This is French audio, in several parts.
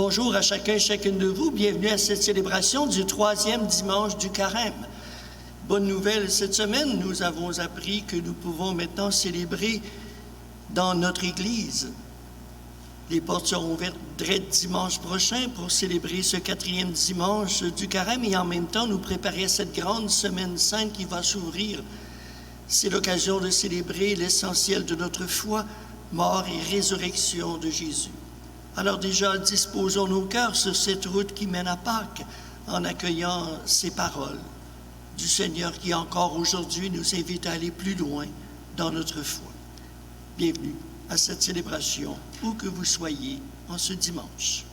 Bonjour à chacun et chacune de vous. Bienvenue à cette célébration du 3e dimanche du Carême. Bonne nouvelle, cette semaine, nous avons appris que nous pouvons maintenant célébrer dans notre Église. Les portes seront ouvertes dès dimanche prochain pour célébrer ce 4e dimanche du Carême et en même temps nous préparer à cette grande semaine sainte qui va s'ouvrir. C'est l'occasion de célébrer l'essentiel de notre foi, mort et résurrection de Jésus. Alors déjà, disposons nos cœurs sur cette route qui mène à Pâques en accueillant ces paroles du Seigneur qui encore aujourd'hui nous invite à aller plus loin dans notre foi. Bienvenue à cette célébration, où que vous soyez en ce dimanche.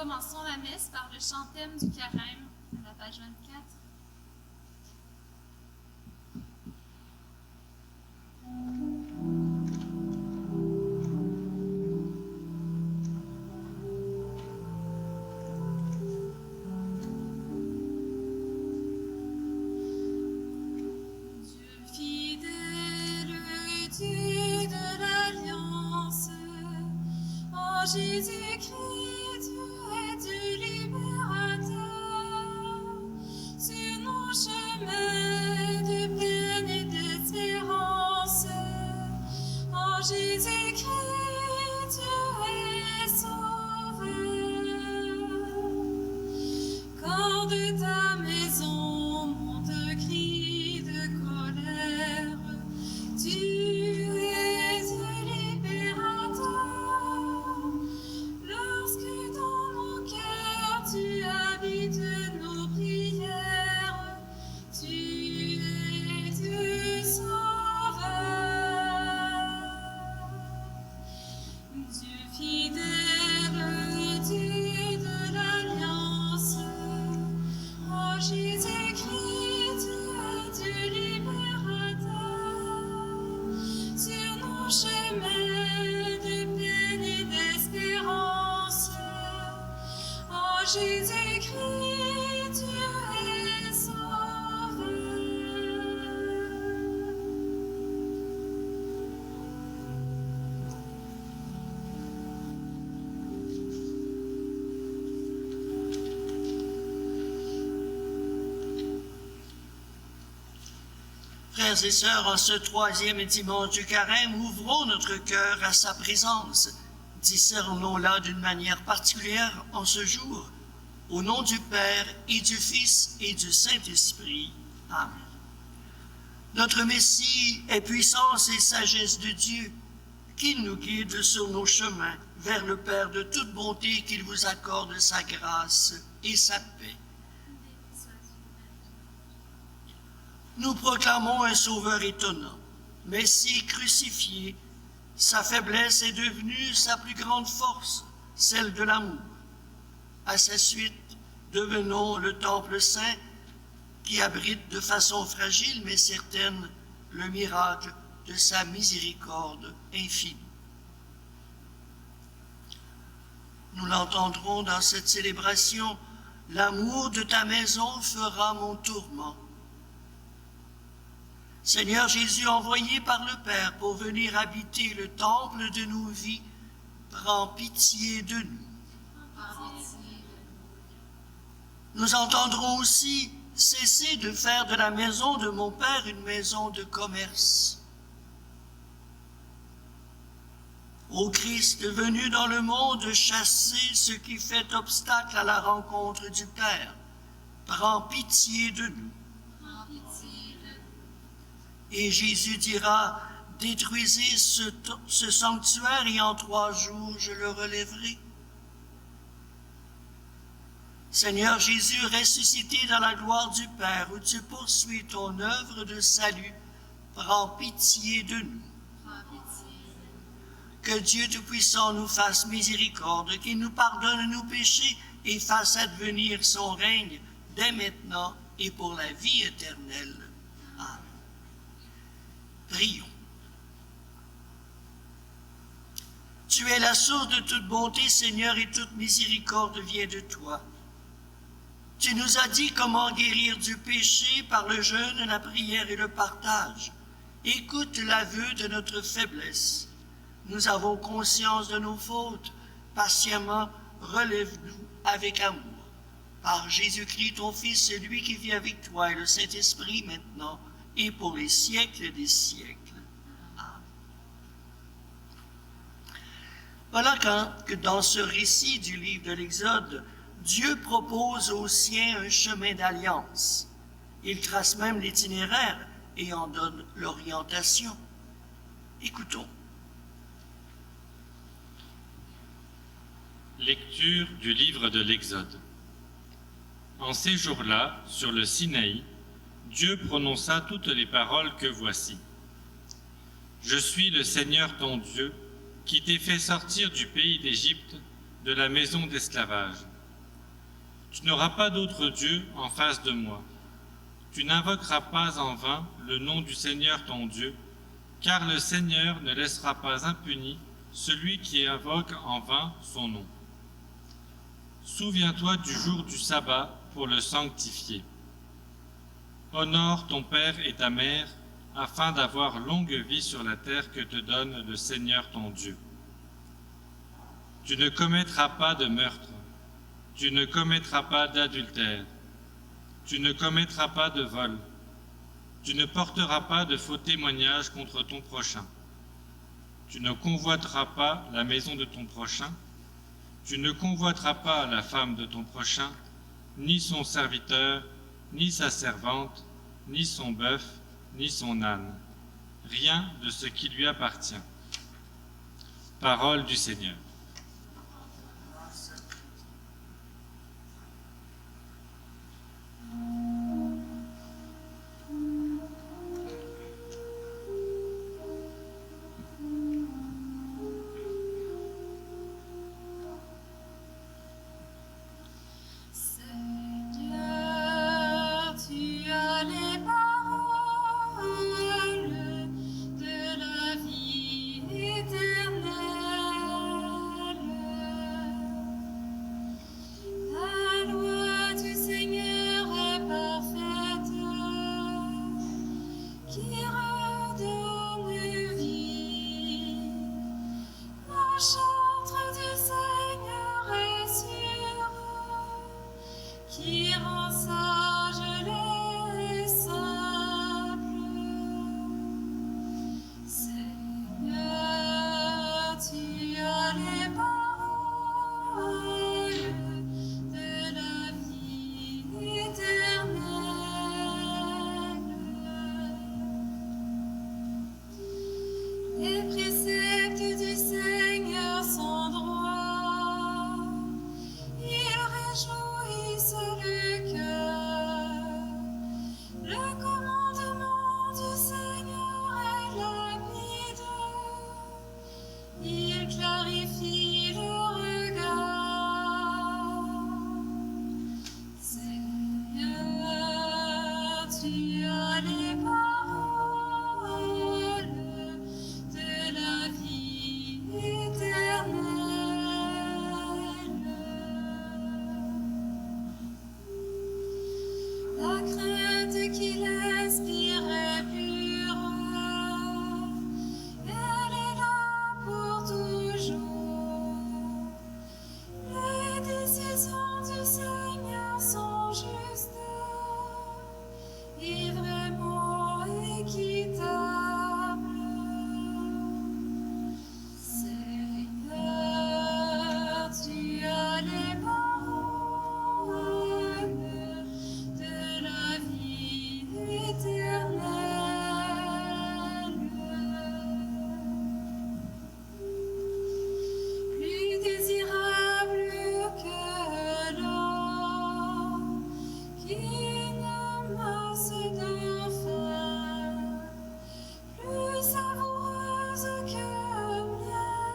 commençons la messe par le chant thème du carême, à la page 24. Jésus-Christ, tu es du libérateur, sur nos chemins de peine et d'espérance. En Jésus-Christ, tu es sauveur. Quand de ta maison monte un cri de colère, tu es du libérateur. Lorsque dans nos cœurs tu habites nos prières, tu es Dieu sauveur. Dieu fidèle, Dieu de l'Alliance, en Jésus-Christ tu es du libérateur. Sur nos chemins de peine et d'espérance, en Jésus-Christ, tu es sauveur. Frères et sœurs, en ce troisième dimanche du carême, ouvrons notre cœur à sa présence. Discernons-la d'une manière particulière en ce jour. Au nom du Père et du Fils et du Saint-Esprit. Amen. Notre Messie est puissance et sagesse de Dieu. Qu'il nous guide sur nos chemins vers le Père de toute bonté, qu'il vous accorde sa grâce et sa paix. Nous proclamons un Sauveur étonnant, Messie crucifié. Sa faiblesse est devenue sa plus grande force, celle de l'amour. À sa suite, devenons le temple saint qui abrite de façon fragile mais certaine le miracle de sa miséricorde infinie. Nous l'entendrons dans cette célébration, l'amour de ta maison fera mon tourment. Seigneur Jésus, envoyé par le Père pour venir habiter le temple de nos vies, prends pitié de nous. Nous entendrons aussi cesser de faire de la maison de mon Père une maison de commerce. Ô Christ, venu dans le monde chasser ce qui fait obstacle à la rencontre du Père, prends pitié de nous. Et Jésus dira, détruisez ce sanctuaire et en 3 jours je le relèverai. Seigneur Jésus, ressuscité dans la gloire du Père, où tu poursuis ton œuvre de salut, prends pitié de nous. Que Dieu Tout-Puissant nous fasse miséricorde, qu'il nous pardonne nos péchés et fasse advenir son règne dès maintenant et pour la vie éternelle. Amen. Prions. Tu es la source de toute bonté, Seigneur, et toute miséricorde vient de toi. Tu nous as dit comment guérir du péché par le jeûne, la prière et le partage. Écoute l'aveu de notre faiblesse. Nous avons conscience de nos fautes. Patiemment, relève-nous avec amour. Par Jésus-Christ, ton Fils, celui qui vit avec toi et le Saint-Esprit maintenant et pour les siècles des siècles. Amen. Voilà que dans ce récit du livre de l'Exode, Dieu propose aux siens un chemin d'alliance. Il trace même l'itinéraire et en donne l'orientation. Écoutons. Lecture du livre de l'Exode. En ces jours-là, sur le Sinaï, Dieu prononça toutes les paroles que voici. Je suis le Seigneur ton Dieu, qui t'ai fait sortir du pays d'Égypte, de la maison d'esclavage. Tu n'auras pas d'autre Dieu en face de moi. Tu n'invoqueras pas en vain le nom du Seigneur ton Dieu, car le Seigneur ne laissera pas impuni celui qui invoque en vain son nom. Souviens-toi du jour du sabbat pour le sanctifier. Honore ton père et ta mère, afin d'avoir longue vie sur la terre que te donne le Seigneur ton Dieu. Tu ne commettras pas de meurtre, tu ne commettras pas d'adultère, tu ne commettras pas de vol, tu ne porteras pas de faux témoignages contre ton prochain, tu ne convoiteras pas la maison de ton prochain, tu ne convoiteras pas la femme de ton prochain, ni son serviteur, ni sa servante, ni son bœuf, ni son âne, rien de ce qui lui appartient. Parole du Seigneur. Seigneur, tu as les paroles de la vie éternelle. La loi du Seigneur est parfaite, qui redonne vie. La charte du Seigneur est sûre, qui rend sage les simples. Seigneur, tu as les paroles de la vie éternelle. Les préceptes du Seigneur sont droits, ils réjouissent le cœur. Le commandement du Seigneur est limpide, il clarifie le regard. Seigneur, tu as les paroles de la vie éternelle. La crainte qu'il inspire est pure, elle est là pour toujours. Les décisions du Seigneur sont justes et vraiment équitables. Seigneur, tu as les paroles de la vie éternelle. Plus désirable que l'or, qu'une masse de fin, plus savoureuse que miel,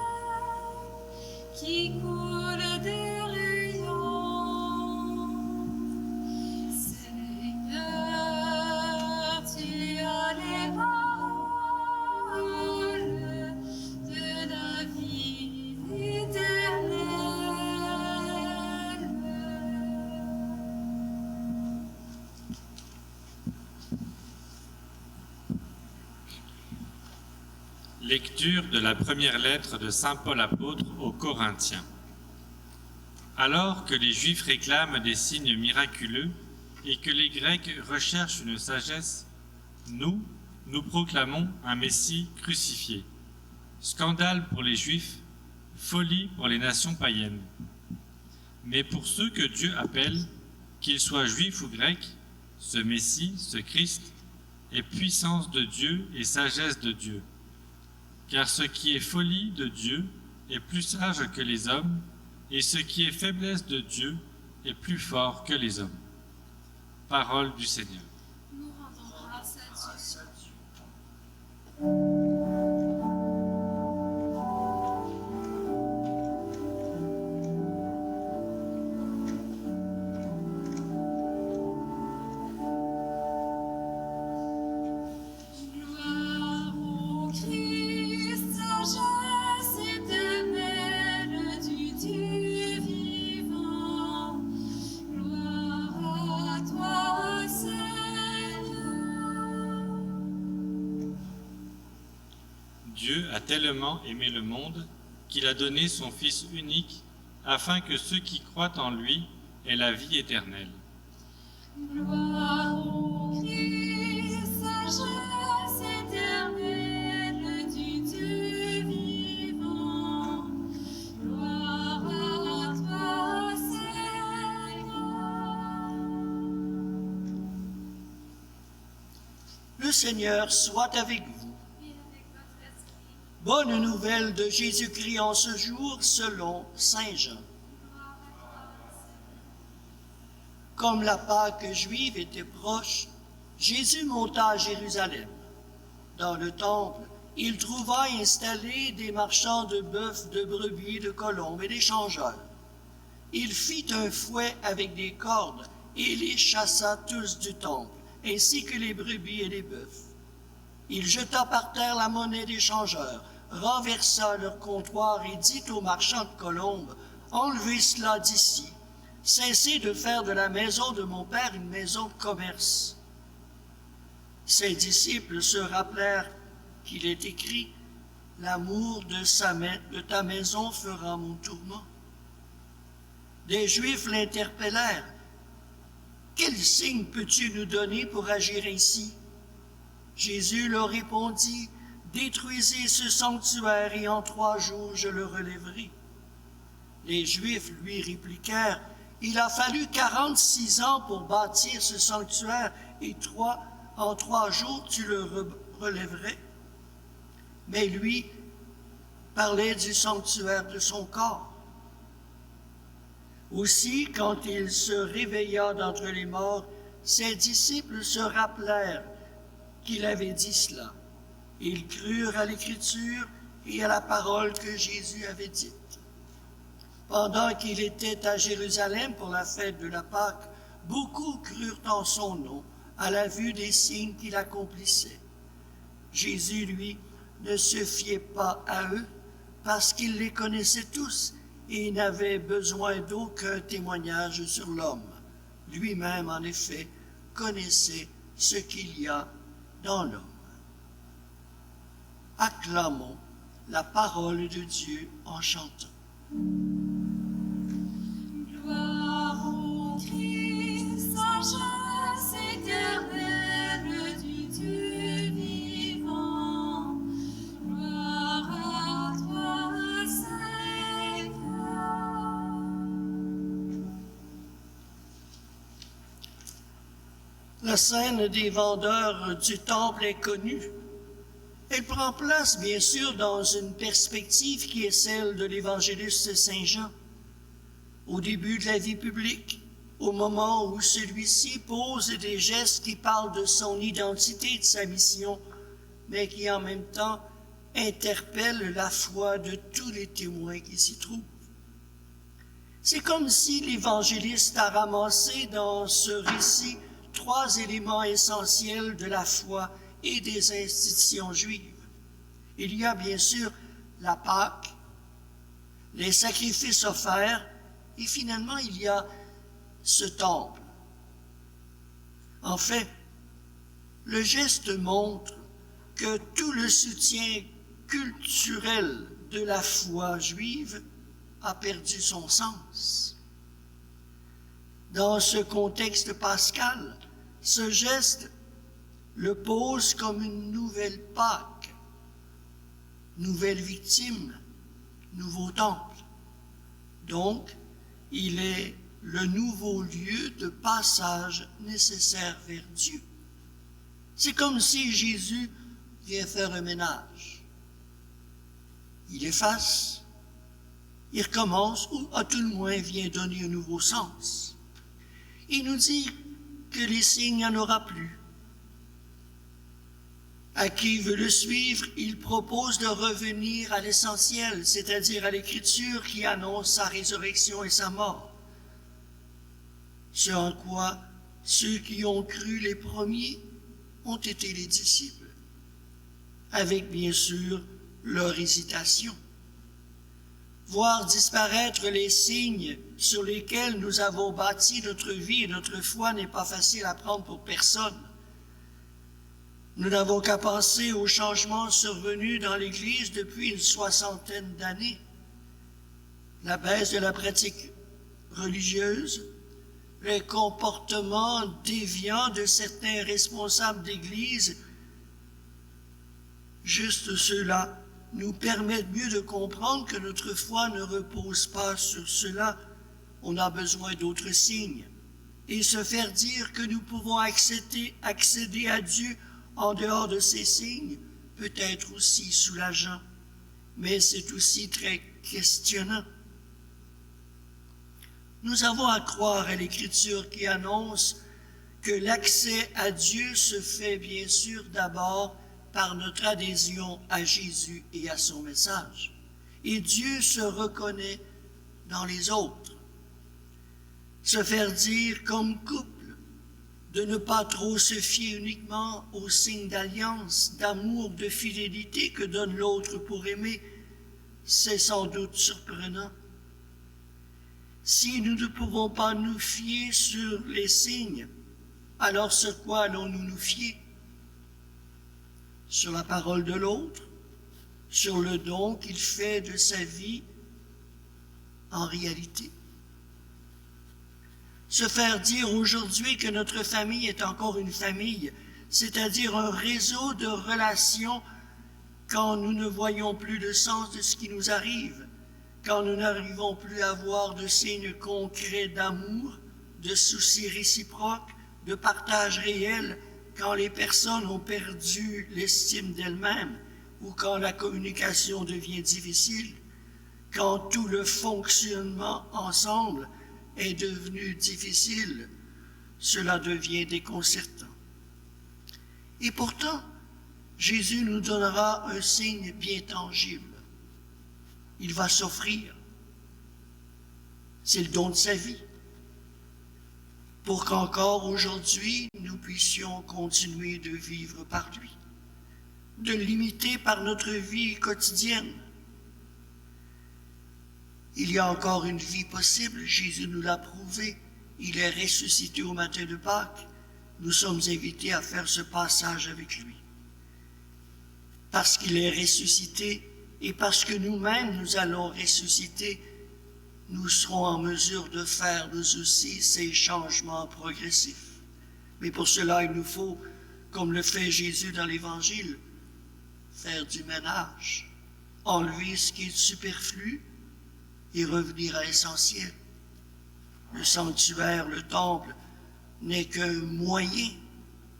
qui coule des rayons. Seigneur, tu as les paroles de la vie éternelle. Lecture de la première lettre de saint Paul apôtre aux Corinthiens. Alors que les Juifs réclament des signes miraculeux et que les Grecs recherchent une sagesse, nous proclamons un Messie crucifié. Scandale pour les Juifs, folie pour les nations païennes. Mais pour ceux que Dieu appelle, qu'ils soient juifs ou grecs, ce Messie, ce Christ, est puissance de Dieu et sagesse de Dieu. Car ce qui est folie de Dieu est plus sage que les hommes, et ce qui est faiblesse de Dieu est plus fort que les hommes. Parole du Seigneur. Nous rendons grâce à Dieu. a tellement aimé le monde qu'il a donné son Fils unique, afin que ceux qui croient en lui aient la vie éternelle. Gloire au Christ, sagesse éternelle du Dieu vivant. Gloire à toi, Seigneur. Le Seigneur soit avec vous. Et avec votre esprit. Bonne nouvelle de Jésus-Christ en ce jour selon Saint Jean. Comme la Pâque juive était proche, Jésus monta à Jérusalem. Dans le temple, il trouva installés des marchands de bœufs, de brebis, de colombes et des changeurs. Il fit un fouet avec des cordes et les chassa tous du temple, ainsi que les brebis et les bœufs. Il jeta par terre la monnaie des changeurs, renversa leur comptoir et dit aux marchands de colombes, « Enlevez cela d'ici. Cessez de faire de la maison de mon Père une maison de commerce. » Ses disciples se rappelèrent qu'il est écrit, « L'amour de ta maison fera mon tourment. » Des Juifs l'interpellèrent, « Quel signe peux-tu nous donner pour agir ainsi? » Jésus leur répondit, « Détruisez ce sanctuaire et en 3 jours je le relèverai. » Les Juifs lui répliquèrent, « Il a fallu 46 ans pour bâtir ce sanctuaire et en 3 jours tu le relèverais. » Mais lui parlait du sanctuaire de son corps. Aussi, quand il se réveilla d'entre les morts, ses disciples se rappelèrent qu'il avait dit cela. Ils crurent à l'Écriture et à la parole que Jésus avait dite. Pendant qu'il était à Jérusalem pour la fête de la Pâque, beaucoup crurent en son nom à la vue des signes qu'il accomplissait. Jésus, lui, ne se fiait pas à eux parce qu'il les connaissait tous et n'avait besoin d'aucun témoignage sur l'homme. Lui-même, en effet, connaissait ce qu'il y a dans l'homme. Acclamons la parole de Dieu en chantant. Gloire au Christ, sagesse éternelle du Dieu vivant. Gloire à toi, Seigneur. La scène des vendeurs du temple est connue. Elle prend place, bien sûr, dans une perspective qui est celle de l'évangéliste Saint Jean. Au début de la vie publique, au moment où celui-ci pose des gestes qui parlent de son identité, de sa mission, mais qui en même temps interpellent la foi de tous les témoins qui s'y trouvent. C'est comme si l'évangéliste a ramassé dans ce récit 3 éléments essentiels de la foi et des institutions juives. Il y a bien sûr la Pâque, les sacrifices offerts, et finalement il y a ce temple. En fait, le geste montre que tout le soutien culturel de la foi juive a perdu son sens. Dans ce contexte pascal, ce geste le pose comme une nouvelle Pâque, nouvelle victime, nouveau temple. Donc, il est le nouveau lieu de passage nécessaire vers Dieu. C'est comme si Jésus vient faire un ménage. Il efface, il recommence, ou à tout le moins vient donner un nouveau sens. Il nous dit que les signes, il n'y en aura plus. À qui veut le suivre, il propose de revenir à l'essentiel, c'est-à-dire à l'Écriture qui annonce sa résurrection et sa mort. Ce en quoi ceux qui ont cru les premiers ont été les disciples, avec bien sûr leur hésitation. Voir disparaître les signes sur lesquels nous avons bâti notre vie et notre foi n'est pas facile à prendre pour personne. Nous n'avons qu'à penser aux changements survenus dans l'Église depuis une 60aine d'années. La baisse de la pratique religieuse, les comportements déviants de certains responsables d'Église, juste ceux-là nous permettent mieux de comprendre que notre foi ne repose pas sur cela. On a besoin d'autres signes. Et se faire dire que nous pouvons accéder à Dieu en dehors de ces signes peut être aussi soulageant, mais c'est aussi très questionnant. Nous avons à croire à l'Écriture qui annonce que l'accès à Dieu se fait bien sûr d'abord par notre adhésion à Jésus et à son message. Et Dieu se reconnaît dans les autres. Se faire dire comme couple de ne pas trop se fier uniquement aux signes d'alliance, d'amour, de fidélité que donne l'autre pour aimer, c'est sans doute surprenant. Si nous ne pouvons pas nous fier sur les signes, alors sur quoi allons-nous nous fier? Sur la parole de l'autre, sur le don qu'il fait de sa vie en réalité. Se faire dire aujourd'hui que notre famille est encore une famille, c'est-à-dire un réseau de relations quand nous ne voyons plus le sens de ce qui nous arrive, quand nous n'arrivons plus à voir de signes concrets d'amour, de soucis réciproques, de partage réel, quand les personnes ont perdu l'estime d'elles-mêmes ou quand la communication devient difficile, quand tout le fonctionnement ensemble est devenu difficile, cela devient déconcertant. Et pourtant, Jésus nous donnera un signe bien tangible. Il va s'offrir. C'est le don de sa vie. Pour qu'encore aujourd'hui, nous puissions continuer de vivre par lui, de l'imiter par notre vie quotidienne. Il y a encore une vie possible, Jésus nous l'a prouvé. Il est ressuscité au matin de Pâques. Nous sommes invités à faire ce passage avec lui. Parce qu'il est ressuscité et parce que nous-mêmes nous allons ressusciter, nous serons en mesure de faire nous aussi ces changements progressifs. Mais pour cela, il nous faut, comme le fait Jésus dans l'Évangile, faire du ménage, enlever ce qui est superflu et revenir à l'essentiel. Le sanctuaire, le temple, n'est qu'un moyen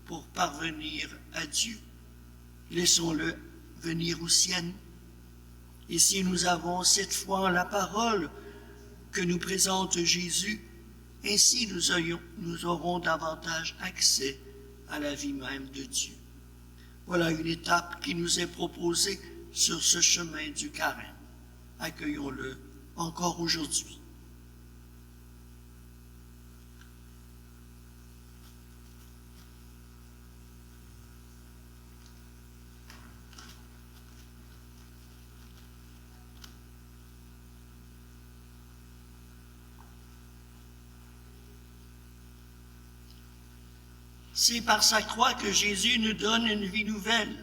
pour parvenir à Dieu. Laissons-le venir aussi à nous. Et si nous avons cette foi en la parole que nous présente Jésus, ainsi nous aurons davantage accès à la vie même de Dieu. Voilà une étape qui nous est proposée sur ce chemin du carême. Accueillons-le encore aujourd'hui. C'est par sa croix que Jésus nous donne une vie nouvelle.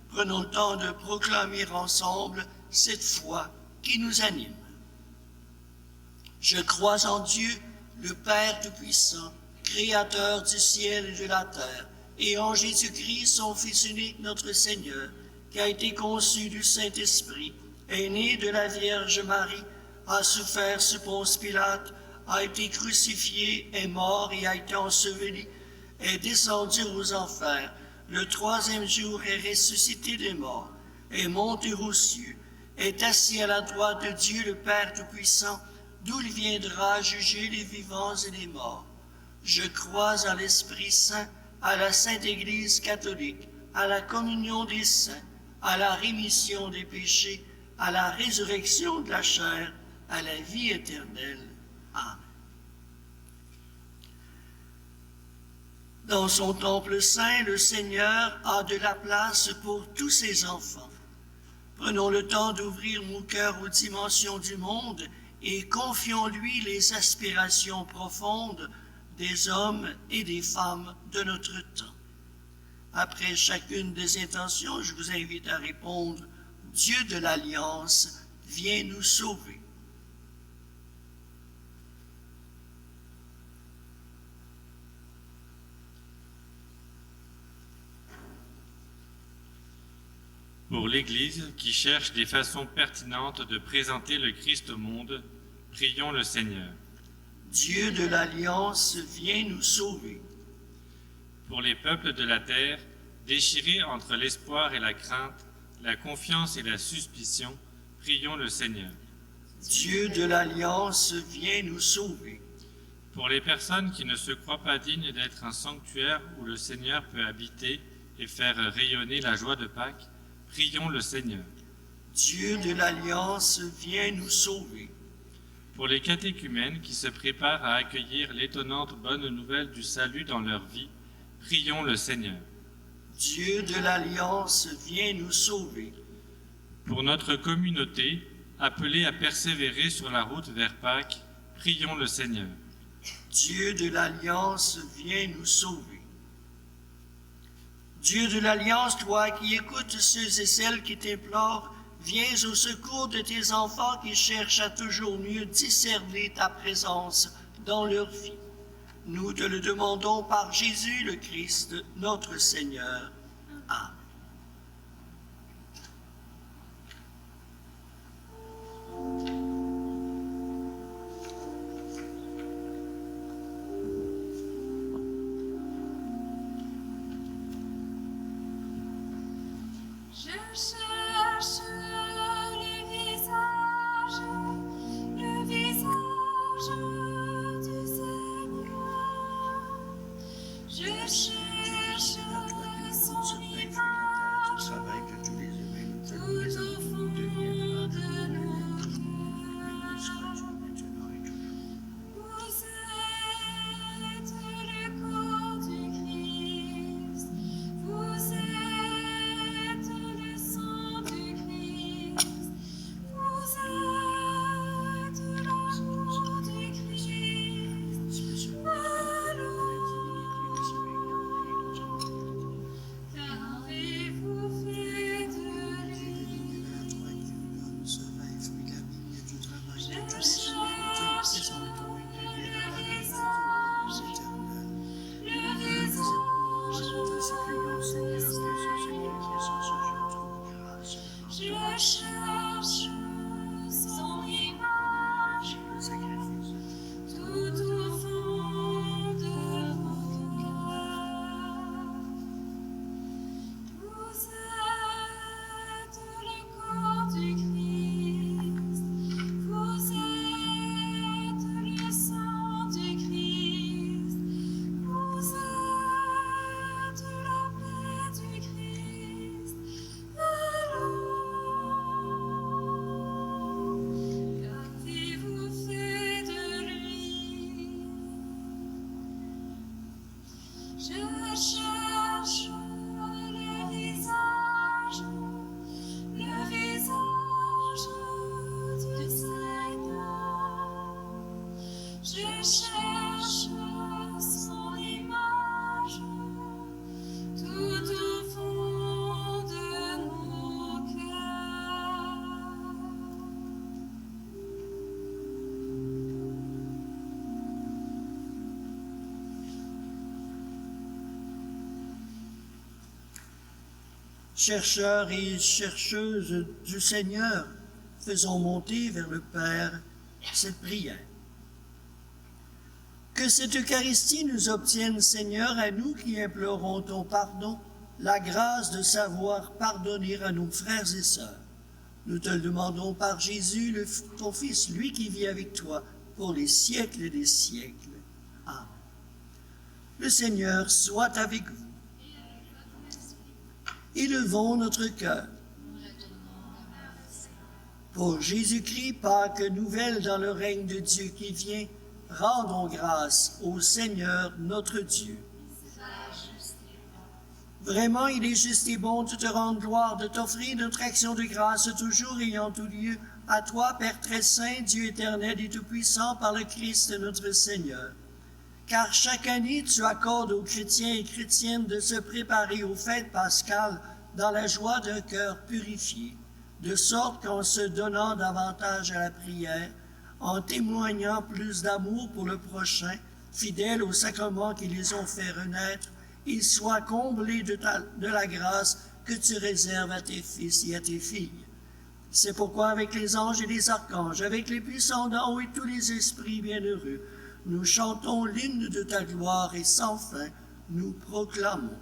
Prenons le temps de proclamer ensemble cette foi qui nous anime. Je crois en Dieu, le Père Tout-Puissant, Créateur du ciel et de la terre, et en Jésus-Christ, son Fils unique, notre Seigneur, qui a été conçu du Saint-Esprit, est né de la Vierge Marie, a souffert sous Ponce Pilate, a été crucifié, est mort et a été enseveli, est descendu aux enfers, le troisième jour est ressuscité des morts, est monté aux cieux, est assis à la droite de Dieu le Père Tout-Puissant, d'où il viendra juger les vivants et les morts. Je crois en l'Esprit Saint, à la Sainte Église catholique, à la communion des saints, à la rémission des péchés, à la résurrection de la chair, à la vie éternelle. Amen. Dans son temple saint, le Seigneur a de la place pour tous ses enfants. Prenons le temps d'ouvrir nos cœurs aux dimensions du monde et confions-lui les aspirations profondes des hommes et des femmes de notre temps. Après chacune des intentions, je vous invite à répondre « Dieu de l'Alliance, viens nous sauver ». Pour l'Église qui cherche des façons pertinentes de présenter le Christ au monde, prions le Seigneur. Dieu de l'Alliance, viens nous sauver. Pour les peuples de la terre, déchirés entre l'espoir et la crainte, la confiance et la suspicion, prions le Seigneur. Dieu de l'Alliance, viens nous sauver. Pour les personnes qui ne se croient pas dignes d'être un sanctuaire où le Seigneur peut habiter et faire rayonner la joie de Pâques, prions le Seigneur. Dieu de l'Alliance, viens nous sauver. Pour les catéchumènes qui se préparent à accueillir l'étonnante bonne nouvelle du salut dans leur vie, prions le Seigneur. Dieu de l'Alliance, viens nous sauver. Pour notre communauté, appelée à persévérer sur la route vers Pâques, prions le Seigneur. Dieu de l'Alliance, viens nous sauver. Dieu de l'Alliance, toi qui écoutes ceux et celles qui t'implorent, viens au secours de tes enfants qui cherchent à toujours mieux discerner ta présence dans leur vie. Nous te le demandons par Jésus le Christ, notre Seigneur. Amen. Je cherche le visage du Seigneur. Je cherche son image tout au fond de nos cœurs. Vous êtes le corps du Christ. Vous êtes le sang du Christ. Vous êtes l'amour du Christ. Qu'avez-vous fait de lui? Je cherche le visage je cherche son image tout au fond de mon cœur. Vous êtes le corps du Christ. Vous êtes le sang du Christ. Vous êtes la paix du Christ. Qu'avez-vous fait de lui? Je cherche le visage du Seigneur. Je cherche son image tout au fond de mon cœur. Chercheurs et chercheuses du Seigneur, faisons monter vers le Père cette prière. Que cette Eucharistie nous obtienne, Seigneur, à nous qui implorons ton pardon, la grâce de savoir pardonner à nos frères et sœurs. Nous te le demandons par Jésus, ton Fils, lui qui vit avec toi pour les siècles des siècles. Amen. Le Seigneur soit avec vous. Élevons notre cœur. Pour Jésus-Christ, Pâques nouvelle dans le règne de Dieu qui vient, rendons grâce au Seigneur notre Dieu. Vraiment, il est juste et bon de te rendre gloire, de t'offrir notre action de grâce toujours et en tout lieu, à toi, Père très saint, Dieu éternel et tout-puissant, par le Christ notre Seigneur, Car chaque année, tu accordes aux chrétiens et chrétiennes de se préparer aux fêtes pascales dans la joie d'un cœur purifié, de sorte qu'en se donnant davantage à la prière, en témoignant plus d'amour pour le prochain, fidèles aux sacrements qui les ont fait renaître, ils soient comblés de la grâce que tu réserves à tes fils et à tes filles. C'est pourquoi avec les anges et les archanges, avec les puissants d'en haut et tous les esprits bienheureux, nous chantons l'hymne de ta gloire et sans fin, nous proclamons.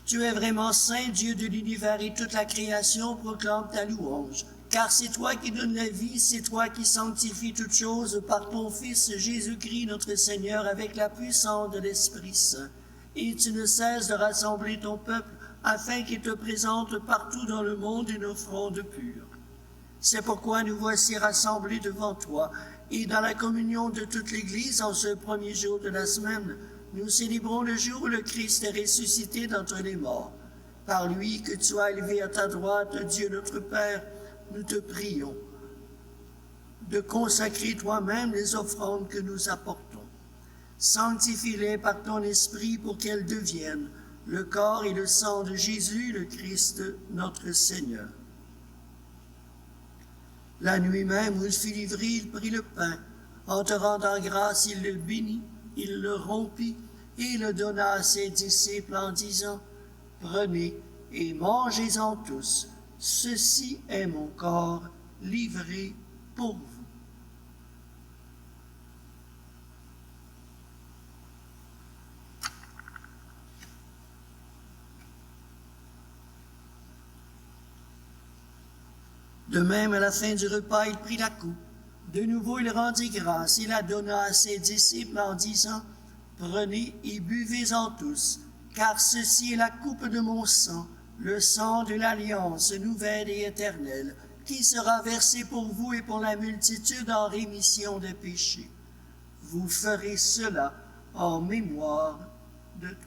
Tu es vraiment saint, Dieu de l'univers, et toute la création proclame ta louange. Car c'est toi qui donnes la vie, c'est toi qui sanctifies toutes choses par ton Fils Jésus-Christ notre Seigneur avec la puissance de l'Esprit Saint. Et tu ne cesses de rassembler ton peuple afin qu'il te présente partout dans le monde une offrande pure. C'est pourquoi nous voici rassemblés devant toi, et dans la communion de toute l'Église en ce premier jour de la semaine, nous célébrons le jour où le Christ est ressuscité d'entre les morts. Par lui que tu as élevé à ta droite, Dieu notre Père, nous te prions de consacrer toi-même les offrandes que nous apportons. Sanctifie-les par ton esprit pour qu'elles deviennent le corps et le sang de Jésus, le Christ, notre Seigneur. La nuit même où il fut livré, il prit le pain. En te rendant grâce, il le bénit, il le rompit et le donna à ses disciples en disant, « Prenez et mangez-en tous. Ceci est mon corps livré pour vous. » De même, à la fin du repas, il prit la coupe. De nouveau, il rendit grâce. Il la donna à ses disciples en disant, « Prenez et buvez-en tous, car ceci est la coupe de mon sang, le sang de l'alliance nouvelle et éternelle, qui sera versé pour vous et pour la multitude en rémission des péchés. Vous ferez cela en mémoire de toi. »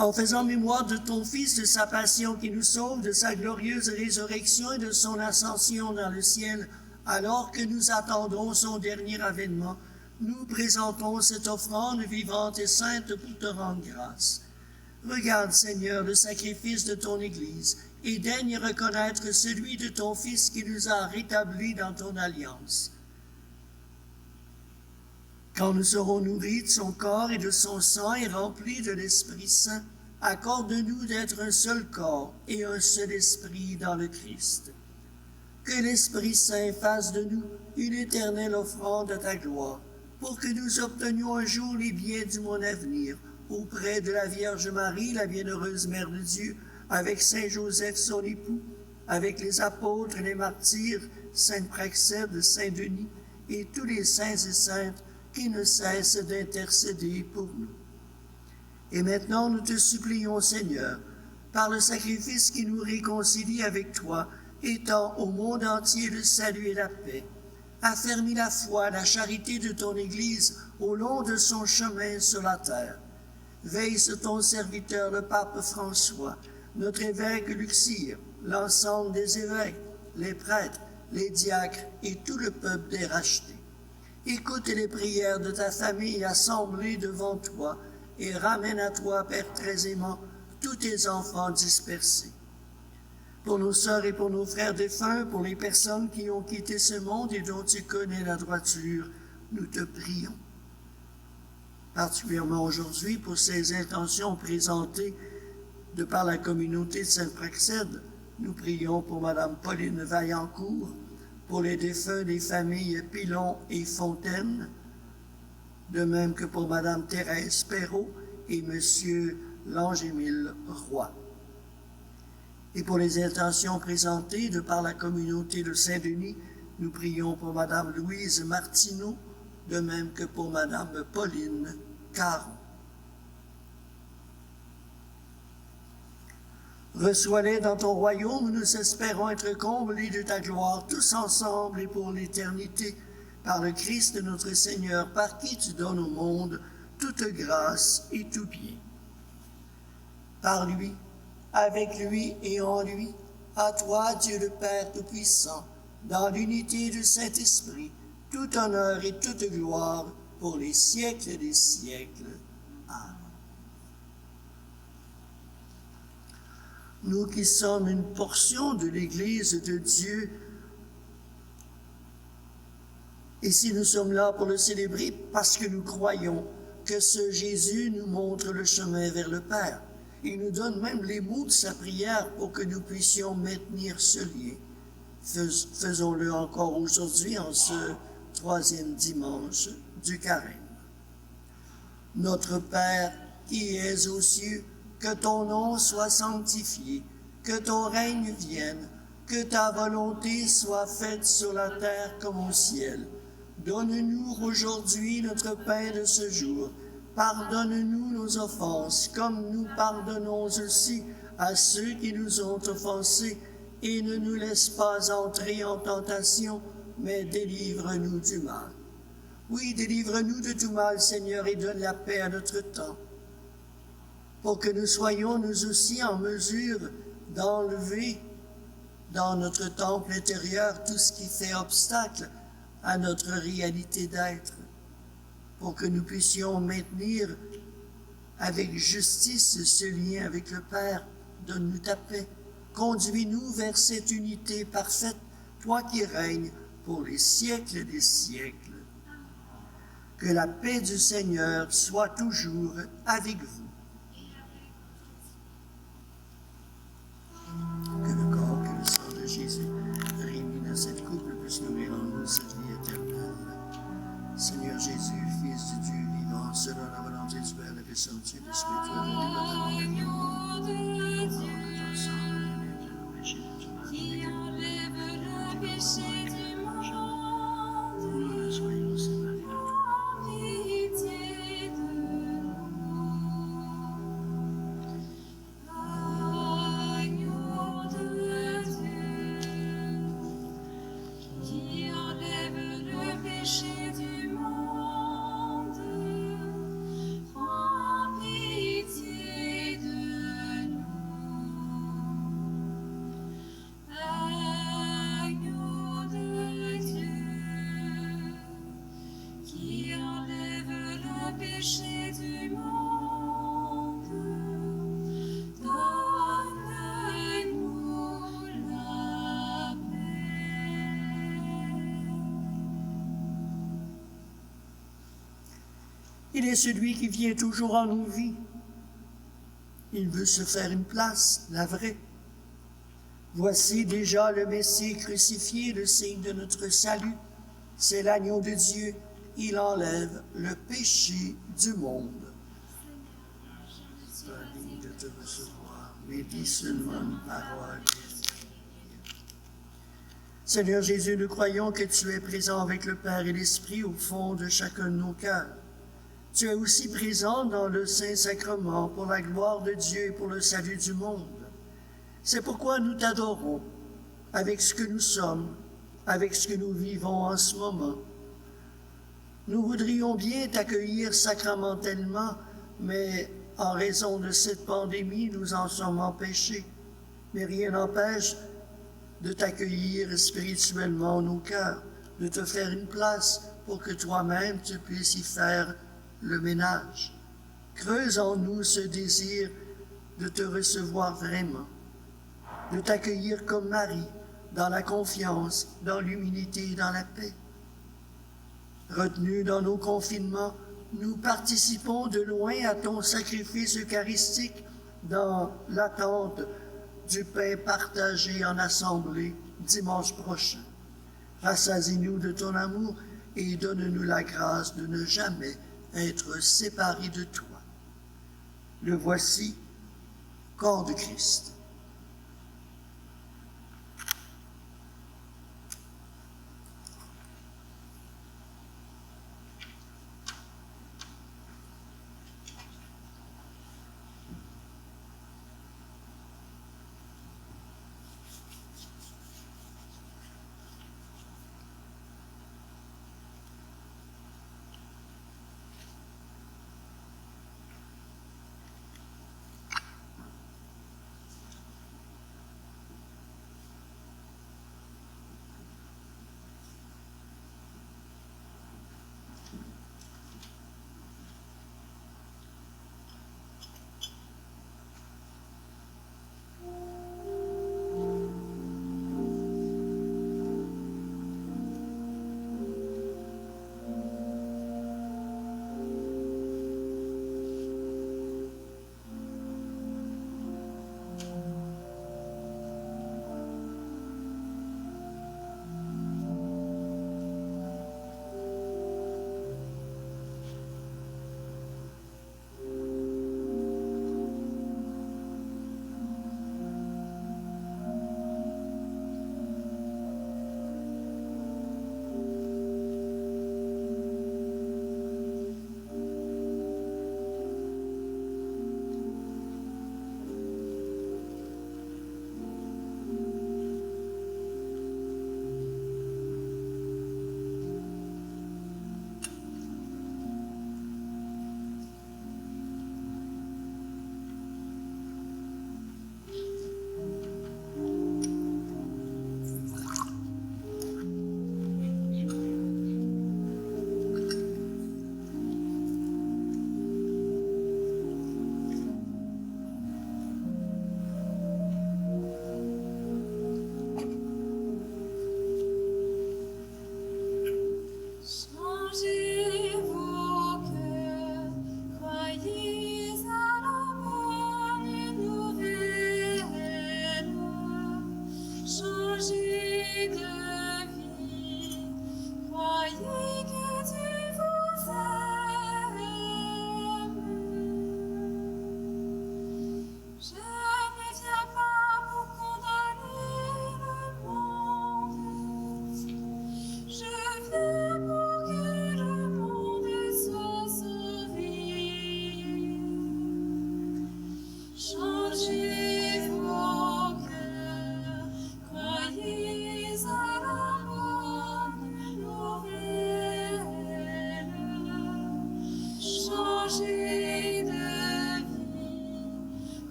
En faisant mémoire de ton Fils, de sa passion qui nous sauve, de sa glorieuse résurrection et de son ascension dans le ciel, alors que nous attendons son dernier avènement, nous présentons cette offrande vivante et sainte pour te rendre grâce. Regarde, Seigneur, le sacrifice de ton Église, et daigne reconnaître celui de ton Fils qui nous a rétablis dans ton alliance. Quand nous serons nourris de son corps et de son sang et remplis de l'Esprit Saint, accorde-nous d'être un seul corps et un seul esprit dans le Christ. Que l'Esprit Saint fasse de nous une éternelle offrande à ta gloire, pour que nous obtenions un jour les biens du monde à venir, auprès de la Vierge Marie, la bienheureuse Mère de Dieu, avec Saint Joseph, son époux, avec les apôtres et les martyrs, Saint Praxède, Saint Denis, et tous les saints et saintes qui ne cessent d'intercéder pour nous. Et maintenant, nous te supplions, Seigneur, par le sacrifice qui nous réconcilie avec toi, étends au monde entier le salut et la paix. Affermis la foi, la charité de ton Église au long de son chemin sur la terre. Veille sur ton serviteur, le pape François, notre évêque Luxire, l'ensemble des évêques, les prêtres, les diacres et tout le peuple des rachetés. Écoute les prières de ta famille assemblée devant toi et ramène à toi, Père très aimant, tous tes enfants dispersés. Pour nos sœurs et pour nos frères défunts, pour les personnes qui ont quitté ce monde et dont tu connais la droiture, nous te prions. Particulièrement aujourd'hui pour ces intentions présentées de par la communauté de Saint-Praxède, nous prions pour Mme Pauline Vaillancourt, pour les défunts des familles Pilon et Fontaine, de même que pour Mme Thérèse Perrault et M. Lange-Émile Roy. Et pour les intentions présentées de par la communauté de Saint-Denis, nous prions pour Mme Louise Martineau, de même que pour Mme Pauline Caron. Reçois-les dans ton royaume où nous espérons être comblés de ta gloire, tous ensemble et pour l'éternité, par le Christ notre Seigneur, par qui tu donnes au monde toute grâce et tout bien. Par lui, avec lui et en lui, à toi, Dieu le Père Tout-Puissant, dans l'unité du Saint-Esprit, tout honneur et toute gloire pour les siècles des siècles. Amen. Nous qui sommes une portion de l'Église de Dieu, et si nous sommes là pour le célébrer parce que nous croyons que ce Jésus nous montre le chemin vers le Père. Il nous donne même les mots de sa prière pour que nous puissions maintenir ce lien. Faisons-le encore aujourd'hui en ce troisième dimanche du Carême. Notre Père qui es aux cieux, que ton nom soit sanctifié, que ton règne vienne, que ta volonté soit faite sur la terre comme au ciel. Donne-nous aujourd'hui notre pain de ce jour. Pardonne-nous nos offenses, comme nous pardonnons aussi à ceux qui nous ont offensés, et ne nous laisse pas entrer en tentation, mais délivre-nous du mal. Oui, délivre-nous de tout mal, Seigneur, et donne la paix à notre temps, pour que nous soyons nous aussi en mesure d'enlever dans notre temple intérieur tout ce qui fait obstacle à notre réalité d'être, pour que nous puissions maintenir avec justice ce lien avec le Père. Donne-nous ta paix. Conduis-nous vers cette unité parfaite, toi qui règnes pour les siècles des siècles. Que la paix du Seigneur soit toujours avec vous. Que le corps, que le sang de Jésus réunis dans cette couple puisse nourrir en nous cette vie éternelle. Seigneur Jésus, Fils de Dieu vivant, selon la volonté du Père, la personne de l'Esprit, Agneau de Dieu, qui enlève le péché du monde, soyons séparés. en pitié de nous. Agneau de Dieu, qui enlève le péché du monde, en pitié de nous. Agneau de Dieu, qui enlève le péché du monde, donne-nous la paix. Il est celui qui vient toujours en nos vies. Il veut se faire une place, la vraie. Voici déjà le Messie crucifié, le signe de notre salut. C'est l'agneau de Dieu. Il enlève le péché du monde. Pas digne de te recevoir, mais dis seulement une parole. Seigneur Jésus, nous croyons que tu es présent avec le Père et l'Esprit au fond de chacun de nos cœurs. Tu es aussi présent dans le Saint-Sacrement pour la gloire de Dieu et pour le salut du monde. C'est pourquoi nous t'adorons avec ce que nous sommes, avec ce que nous vivons en ce moment. Nous voudrions bien t'accueillir sacramentellement, mais en raison de cette pandémie, nous en sommes empêchés. Mais rien n'empêche de t'accueillir spirituellement nos cœurs, de te faire une place pour que toi-même tu puisses y faire le ménage. Creuse en nous ce désir de te recevoir vraiment, de t'accueillir comme Marie, dans la confiance, dans l'humilité et dans la paix. Retenus dans nos confinements, nous participons de loin à ton sacrifice eucharistique dans l'attente du pain partagé en assemblée dimanche prochain. Rassasie-nous de ton amour et donne-nous la grâce de ne jamais être séparés de toi. Le voici, corps de Christ.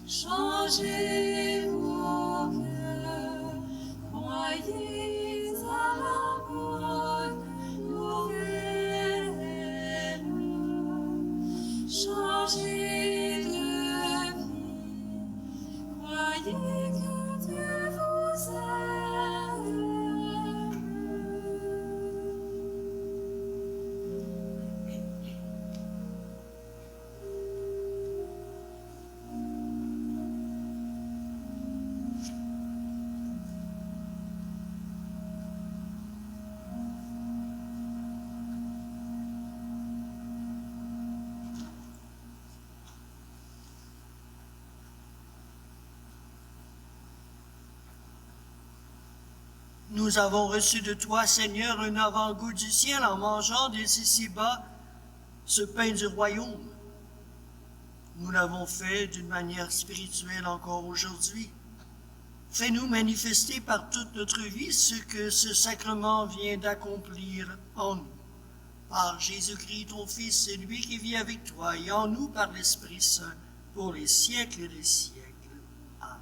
Changez vos cœurs, croyez à la bonne nouvelle. Nous avons reçu de toi, Seigneur, un avant-goût du ciel en mangeant dès ici-bas ce pain du royaume. Nous l'avons fait d'une manière spirituelle encore aujourd'hui. Fais-nous manifester par toute notre vie ce que ce sacrement vient d'accomplir en nous. Par Jésus-Christ, ton Fils, c'est lui qui vit avec toi et en nous par l'Esprit Saint pour les siècles des siècles. Amen.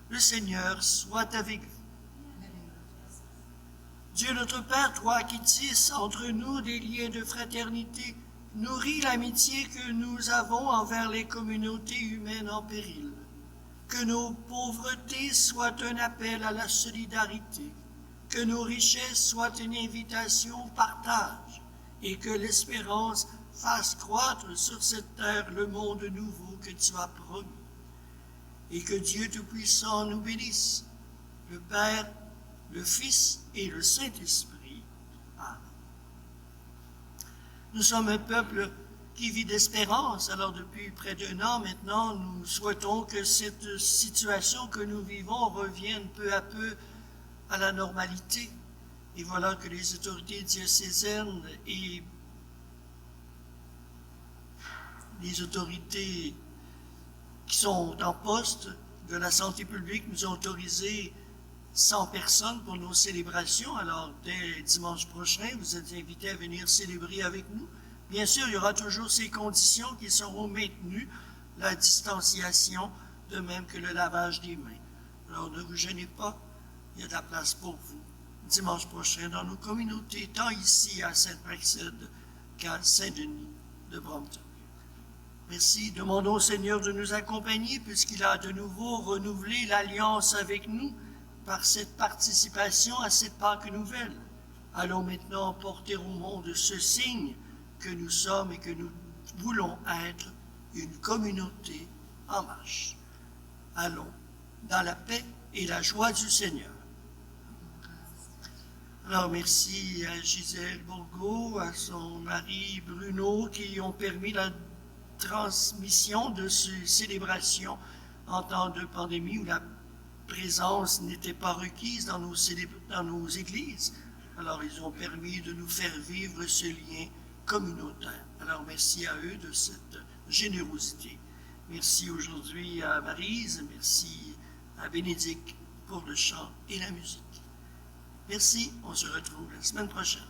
Le Seigneur soit avec vous. Dieu notre Père, toi qui tisses entre nous des liens de fraternité, nourris l'amitié que nous avons envers les communautés humaines en péril. Que nos pauvretés soient un appel à la solidarité, que nos richesses soient une invitation au partage, et que l'espérance fasse croître sur cette terre le monde nouveau que tu as promis. Et que Dieu Tout-Puissant nous bénisse, le Père, le Fils et le Saint-Esprit. Amen. Nous sommes un peuple qui vit d'espérance. Alors depuis près d'1 an maintenant, nous souhaitons que cette situation que nous vivons revienne peu à peu à la normalité. Et voilà que les autorités diocésaines et les autorités qui sont en poste de la santé publique nous ont autorisé 100 personnes pour nos célébrations. Alors, dès dimanche prochain, vous êtes invités à venir célébrer avec nous. Bien sûr, il y aura toujours ces conditions qui seront maintenues, la distanciation, de même que le lavage des mains. Alors, ne vous gênez pas, il y a de la place pour vous dimanche prochain dans nos communautés, tant ici à Sainte-Praxède qu'à Saint-Denis de Brompton. Merci. Demandons au Seigneur de nous accompagner puisqu'il a de nouveau renouvelé l'alliance avec nous par cette participation à cette Pâque nouvelle. Allons maintenant porter au monde ce signe que nous sommes et que nous voulons être une communauté en marche. Allons dans la paix et la joie du Seigneur. Alors merci à Gisèle Bourgault, à son mari Bruno qui ont permis la transmission de ces célébrations en temps de pandémie où la présence n'était pas requise dans nos églises. Alors ils ont permis de nous faire vivre ce lien communautaire. Alors merci à eux de cette générosité. Merci aujourd'hui à Maryse, merci à Bénédicte pour le chant et la musique. Merci, on se retrouve la semaine prochaine.